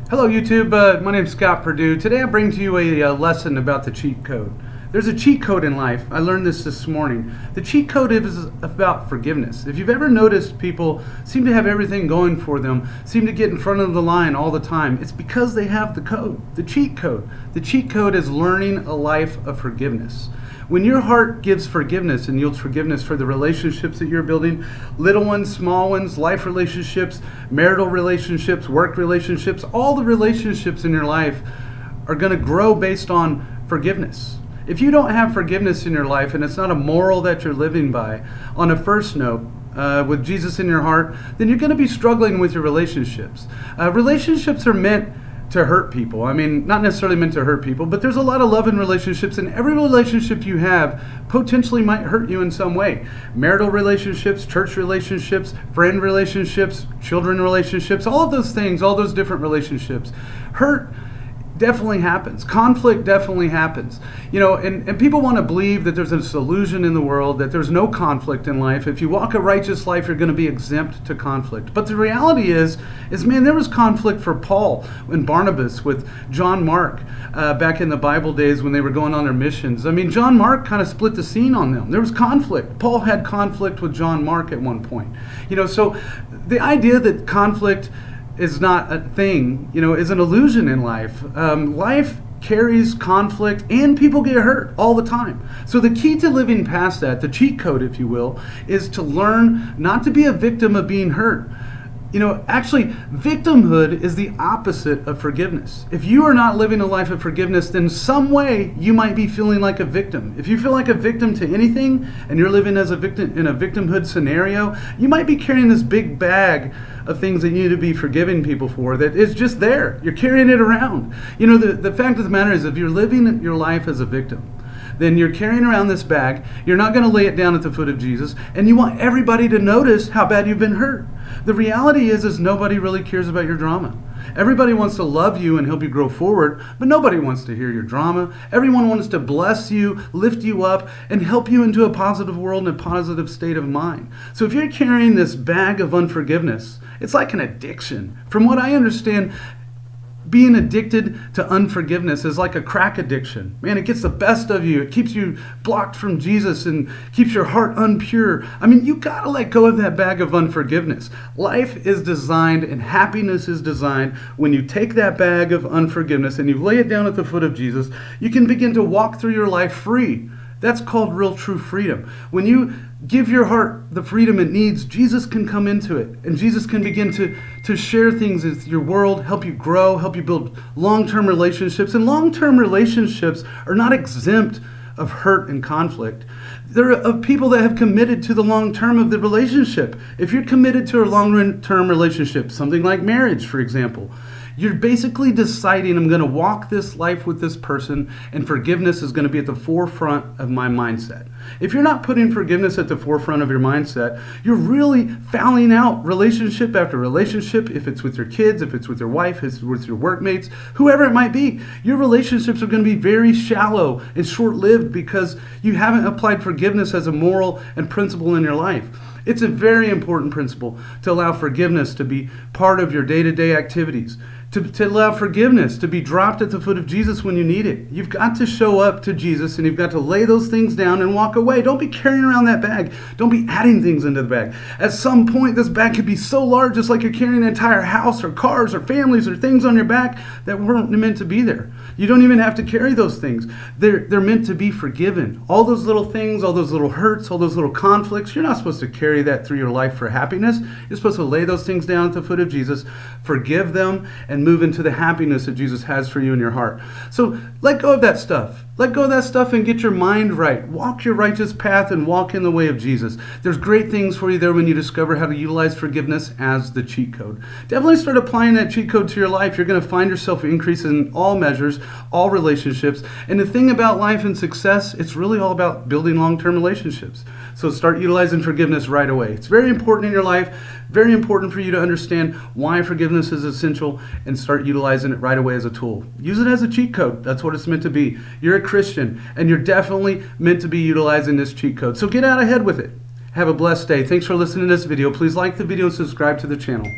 Hello YouTube, my name's Scott Perdue. Today I bring to you a lesson about the cheat code. There's a cheat code in life. I learned this morning. The cheat code is about forgiveness. If you've ever noticed people seem to have everything going for them, seem to get in front of the line all the time, it's because they have the code, the cheat code. The cheat code is learning a life of forgiveness. When your heart gives forgiveness and yields forgiveness for the relationships that you're building, little ones, small ones, life relationships, marital relationships, work relationships, all the relationships in your life are going to grow based on forgiveness. If you don't have forgiveness in your life and it's not a moral that you're living by, on a first note, with Jesus in your heart, then you're going to be struggling with your relationships. Relationships are meant to hurt people. I mean, not necessarily meant to hurt people, but there's a lot of love in relationships, and every relationship you have potentially might hurt you in some way. Marital relationships, church relationships, friend relationships, children relationships, all of those things, all those different relationships. Hurt definitely happens. Conflict definitely happens. You know, and people want to believe that there's a solution in the world, that there's no conflict in life. If you walk a righteous life, you're going to be exempt to conflict. But the reality is man, there was conflict for Paul and Barnabas with John Mark back in the Bible days when they were going on their missions. I mean, John Mark kind of split the scene on them. There was conflict. Paul had conflict with John Mark at one point. You know, so the idea that conflict is not a thing, you know, is an illusion in life. Life carries conflict and people get hurt all the time. So the key to living past that, the cheat code, if you will, is to learn not to be a victim of being hurt. You know, actually, victimhood is the opposite of forgiveness. If you are not living a life of forgiveness, then some way you might be feeling like a victim. If you feel like a victim to anything and you're living as a victim in a victimhood scenario, you might be carrying this big bag of things that you need to be forgiving people for that is just there. You're carrying it around. You know, the fact of the matter is, if you're living your life as a victim, then you're carrying around this bag, you're not going to lay it down at the foot of Jesus, and you want everybody to notice how bad you've been hurt. The reality is nobody really cares about your drama. Everybody wants to love you and help you grow forward, but nobody wants to hear your drama. Everyone wants to bless you, lift you up, and help you into a positive world and a positive state of mind. So if you're carrying this bag of unforgiveness, it's like an addiction. From what I understand, being addicted to unforgiveness is like a crack addiction. Man, it gets the best of you. It keeps you blocked from Jesus and keeps your heart unpure. I mean, you gotta let go of that bag of unforgiveness. Life is designed and happiness is designed when you take that bag of unforgiveness and you lay it down at the foot of Jesus, you can begin to walk through your life free. That's called real true freedom. When you give your heart the freedom it needs, Jesus can come into it. And Jesus can begin to share things with your world, help you grow, help you build long-term relationships. And long-term relationships are not exempt of hurt and conflict. They're of people that have committed to the long term of the relationship. If you're committed to a long-term relationship, something like marriage, for example, you're basically deciding, I'm going to walk this life with this person, and forgiveness is going to be at the forefront of my mindset. If you're not putting forgiveness at the forefront of your mindset, you're really fouling out relationship after relationship. If it's with your kids, if it's with your wife, if it's with your workmates, whoever it might be, your relationships are going to be very shallow and short-lived because you haven't applied forgiveness as a moral and principle in your life. It's a very important principle to allow forgiveness to be part of your day-to-day activities, to allow forgiveness to be dropped at the foot of Jesus when you need it. You've got to show up to Jesus and you've got to lay those things down and walk away. Don't be carrying around that bag. Don't be adding things into the bag. At some point, this bag could be so large, just like you're carrying an entire house or cars or families or things on your back that weren't meant to be there. You don't even have to carry those things. They're meant to be forgiven. All those little things, all those little hurts, all those little conflicts, you're not supposed to carry that through your life for happiness. You're supposed to lay those things down at the foot of Jesus, forgive them, and move into the happiness that Jesus has for you in your heart. So let go of that stuff. Let go of that stuff and get your mind right. Walk your righteous path and walk in the way of Jesus. There's great things for you there when you discover how to utilize forgiveness as the cheat code. Definitely start applying that cheat code to your life. You're going to find yourself increasing in all measures, all relationships. And the thing about life and success, it's really all about building long-term relationships. So start utilizing forgiveness right away. It's very important in your life, very important for you to understand why forgiveness is essential and start utilizing it right away as a tool. Use it as a cheat code. That's what it's meant to be. You're a Christian, and you're definitely meant to be utilizing this cheat code. So get out ahead with it. Have a blessed day. Thanks for listening to this video. Please like the video and subscribe to the channel.